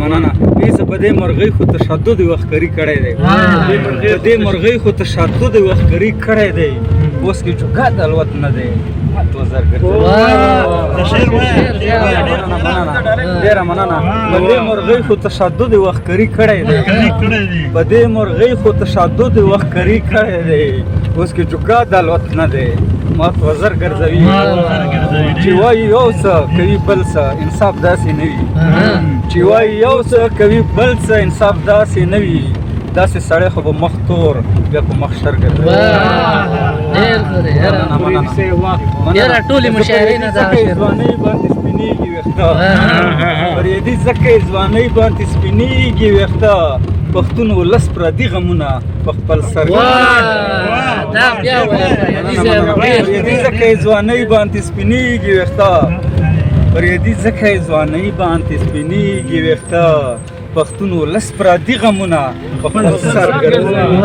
مننه پیسه په دې مرغۍ خو تشدد وختري کړی دی په دې مرغۍ خو تشدد وختري کړی دی اوس کې جوګه د الوت نه دی تو زر ډیره مننه په دې مرغۍ خو تشدد وختري کړی دی په دې مرغۍ خو تشدد وختري کړی دی اوس کې جوګه د الوت نه دی مات وزر ګرځوي چې وایي یو څه کوي بل څه انصاف داسې نه وي چې وایي یو څه کوي بل څه انصاف داسې نه وي داسې سړی خو به مخ تور بیا په مخ شر ګرځوي یاره ټولې مشاعرې نه دا ځوانۍ باندې سپینېږي ویښته فریدي ځکه ځوانۍ باندې سپینېږي ویښته پښتون ولس پردي غمونه په خپل سر دا بیا فریدي ځکه ځوانۍ باندې سپینېږي ویښته فریدي ځکه ځوانۍ باندې سپینېږي ویښته پښتون ولس پردي غمونه په خپل سر ګرځوي